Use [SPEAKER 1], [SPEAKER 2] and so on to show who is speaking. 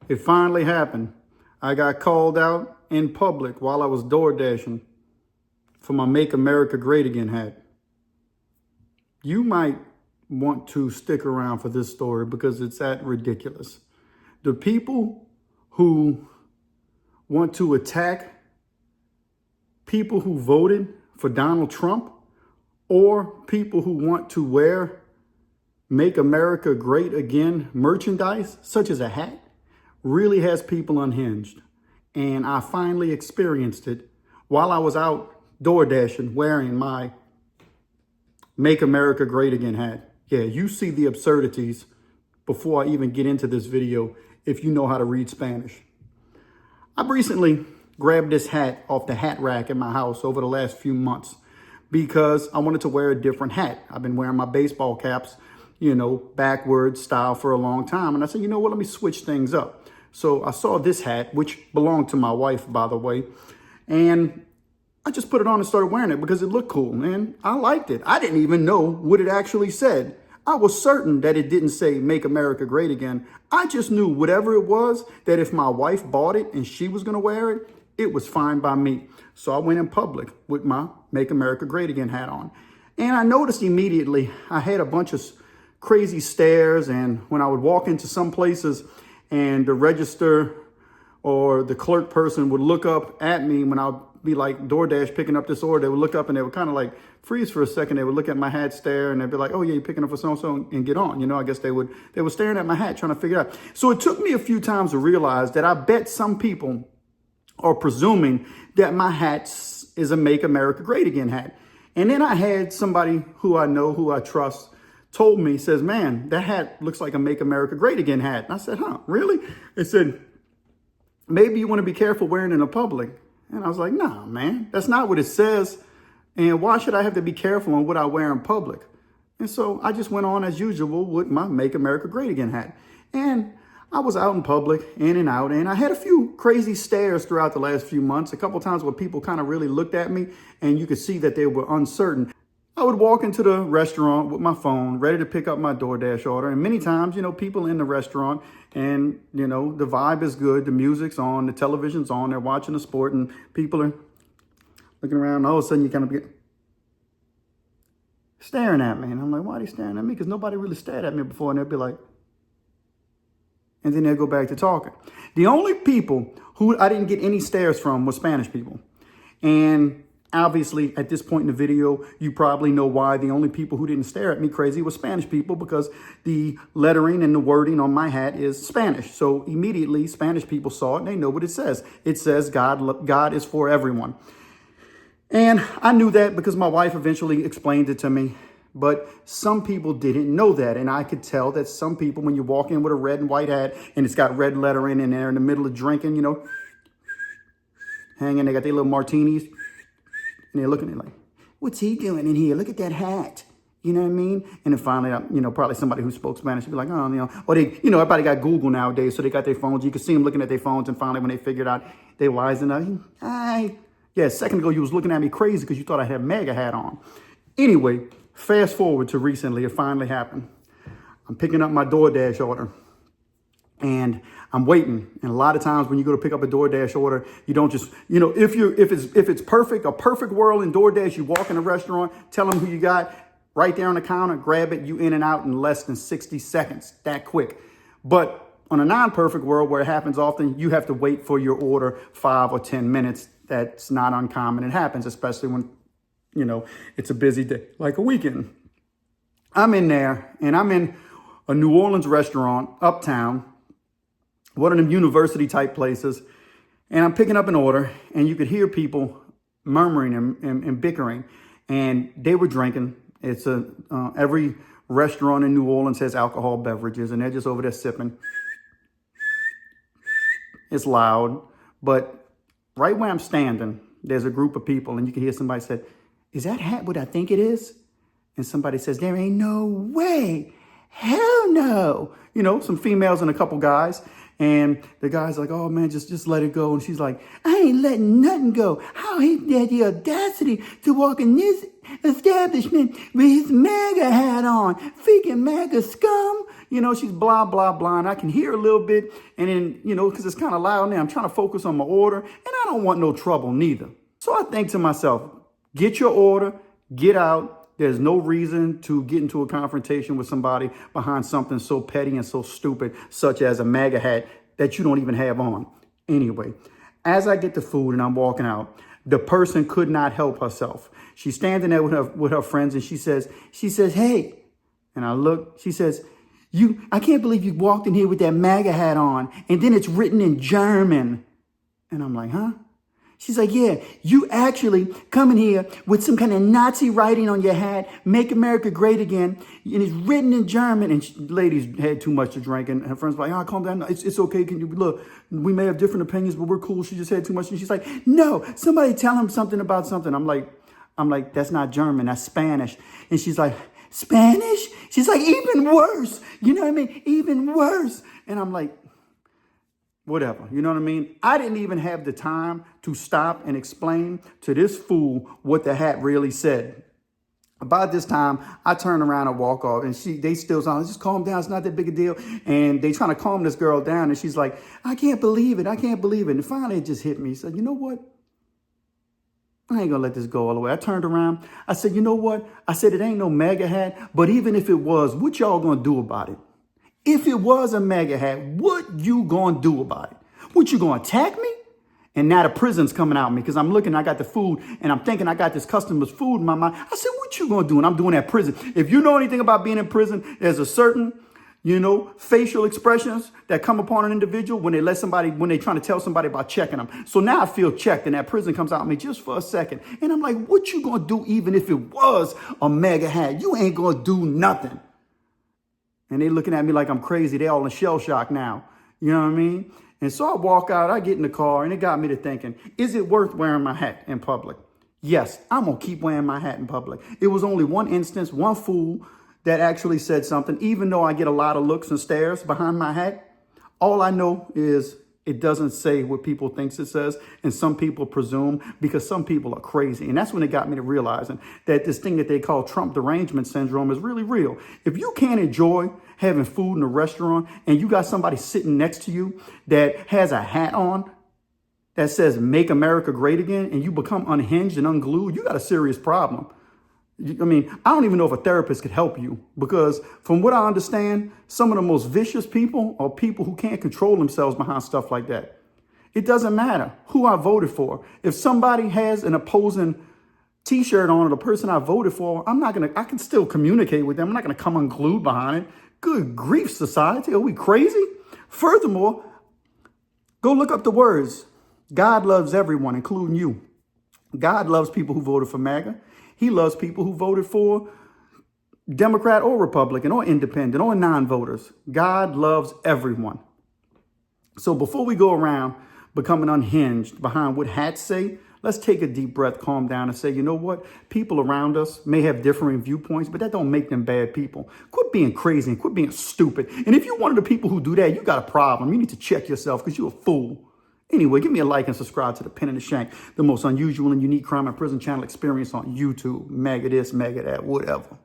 [SPEAKER 1] It finally happened. I got called out in public while I was door dashing for my Make America Great Again hat. You might want to stick around for this story because it's that ridiculous. The people who want to attack people who voted for Donald Trump, or people who want to wear Make America Great Again merchandise, such as a hat, really has people unhinged. And I finally experienced it while I was out door dashing wearing my Make America Great Again hat. Yeah, you see the absurdities before I even get into this video if you know how to read Spanish. I've recently grabbed this hat off the hat rack in my house over the last few months because I wanted to wear a different hat. I've been wearing my baseball caps, backwards style for a long time. And I said, you know what, let me switch things up. So I saw this hat, which belonged to my wife, by the way, and I just put it on and started wearing it because it looked cool, man. I liked it. I didn't even know what it actually said. I was certain that it didn't say Make America Great Again. I just knew whatever it was, that if my wife bought it and she was going to wear it, it was fine by me. So I went in public with my Make America Great Again hat on. And I noticed immediately I had a bunch of crazy stares. And when I would walk into some places and the register or the clerk person would look up at me when I would be like DoorDash picking up this order, they would look up and they would kind of like freeze for a second. They would look at my hat, stare, and they'd be like, oh yeah, you're picking up for so-and-so, and get on. I guess they were staring at my hat trying to figure it out. So it took me a few times to realize that I bet some people are presuming that my hat is a Make America Great Again hat. And then I had somebody who I know, who I trust, told me, says, man, that hat looks like a Make America Great Again hat. And I said, huh, really? It said, maybe you want to be careful wearing it in public. And I was like, nah, man, that's not what it says. And why should I have to be careful on what I wear in public? And so I just went on as usual with my Make America Great Again hat. And I was out in public, in and out, and I had a few crazy stares throughout the last few months. A couple of times where people kind of really looked at me and you could see that they were uncertain. I would walk into the restaurant with my phone, ready to pick up my DoorDash order. And many times, people in the restaurant and, the vibe is good. The music's on, the television's on, they're watching the sport and people are looking around. And all of a sudden you kind of get staring at me. And I'm like, why are they staring at me? Because nobody really stared at me before. And they'd be like, and then they'll go back to talking. The only people who I didn't get any stares from were Spanish people. And obviously, at this point in the video, you probably know why the only people who didn't stare at me crazy were Spanish people, because the lettering and the wording on my hat is Spanish. So immediately, Spanish people saw it and they know what it says. It says God is for everyone. And I knew that because my wife eventually explained it to me. But some people didn't know that. And I could tell that some people, when you walk in with a red and white hat and it's got red lettering and they're in the middle of drinking, hanging, they got their little martinis. And they're looking at it like, what's he doing in here? Look at that hat. You know what I mean? And then finally, probably somebody who spoke Spanish would be like, oh, or they, everybody got Google nowadays. So they got their phones. You can see them looking at their phones. And finally, when they figured out, they wising up. Hi. Yeah, a second ago, you was looking at me crazy because you thought I had a MAGA hat on. Anyway, fast forward to recently, it finally happened. I'm picking up my DoorDash order and I'm waiting. And a lot of times when you go to pick up a DoorDash order, you don't just, if it's perfect, a perfect world in DoorDash, you walk in a restaurant, tell them who you got, right there on the counter, grab it, you in and out in less than 60 seconds, that quick. But on a non-perfect world where it happens often, you have to wait for your order 5 or 10 minutes. That's not uncommon. It happens, especially when it's a busy day, like a weekend. I'm in there and I'm in a New Orleans restaurant, uptown, one of them university type places. And I'm picking up an order and you could hear people murmuring and bickering, and they were drinking. It's every restaurant in New Orleans has alcohol beverages and they're just over there sipping. It's loud, but right where I'm standing, there's a group of people and you can hear somebody say, is that hat what I think it is? And somebody says, there ain't no way. Hell no. Some females and a couple guys. And the guy's like, oh man, just let it go. And she's like, I ain't letting nothing go. How he had the audacity to walk in this establishment with his MAGA hat on. Freaking MAGA scum. You know, she's blah, blah, blah. And I can hear a little bit. And then, you know, because it's kind of loud now, I'm trying to focus on my order. And I don't want no trouble neither. So I think to myself, get your order, get out. There's no reason to get into a confrontation with somebody behind something so petty and so stupid, such as a MAGA hat that you don't even have on. Anyway, as I get the food and I'm walking out, the person could not help herself. She's standing there with her friends and she says, hey, and I look, she says, I can't believe you walked in here with that MAGA hat on and then it's written in German. And I'm like, huh? She's like, yeah, you actually come in here with some kind of Nazi writing on your hat, make America great again, and it's written in German. And ladies had too much to drink, and her friends were like, oh, calm down. It's okay. Can you look? We may have different opinions, but we're cool. She just had too much. And she's like, no, somebody tell him something about something. I'm like, that's not German. That's Spanish. And she's like, Spanish? She's like, even worse. You know what I mean? Even worse. And I'm like, whatever, you know what I mean? I didn't even have the time to stop and explain to this fool what the hat really said. About this time, I turn around and walk off, and they still saying, just calm down, it's not that big a deal. And they trying to calm this girl down, and she's like, I can't believe it, I can't believe it. And finally it just hit me. So you know what? I ain't gonna let this go all the way. I turned around, I said, you know what? I said, it ain't no MAGA hat, but even if it was, what y'all gonna do about it? If it was a MAGA hat, what you gonna do about it? What, you gonna attack me? And now the prison's coming out of me because I'm looking, I got the food and I'm thinking I got this customer's food in my mind. I said, what you gonna do? And I'm doing that prison. If you know anything about being in prison, there's a certain, facial expressions that come upon an individual when they trying to tell somebody about checking them. So now I feel checked and that prison comes out of me just for a second. And I'm like, what you gonna do even if it was a MAGA hat? You ain't gonna do nothing. And they looking at me like I'm crazy. They all in shell shock now. You know what I mean? And so I walk out, I get in the car, and it got me to thinking, is it worth wearing my hat in public? Yes, I'm going to keep wearing my hat in public. It was only one instance, one fool that actually said something, even though I get a lot of looks and stares behind my hat. All I know is it doesn't say what people thinks it says, and some people presume because some people are crazy. And that's when it got me to realizing that this thing that they call Trump derangement syndrome is really real. If you can't enjoy having food in a restaurant and you got somebody sitting next to you that has a hat on that says make America great again and you become unhinged and unglued, you got a serious problem. I mean, I don't even know if a therapist could help you because from what I understand, some of the most vicious people are people who can't control themselves behind stuff like that. It doesn't matter who I voted for. If somebody has an opposing T-shirt on or the person I voted for, I can still communicate with them. I'm not going to come unglued behind it. Good grief, society. Are we crazy? Furthermore, go look up the words. God loves everyone, including you. God loves people who voted for MAGA. He loves people who voted for Democrat or Republican or independent or non-voters. God loves everyone. So before we go around becoming unhinged behind what hats say, let's take a deep breath, calm down, and say, you know what? People around us may have differing viewpoints, but that don't make them bad people. Quit being crazy and quit being stupid. And if you're one of the people who do that, you got a problem. You need to check yourself because you're a fool. Anyway, give me a like and subscribe to The Pen and the Shank, the most unusual and unique crime and prison channel experience on YouTube. MAGA this, MAGA that, whatever.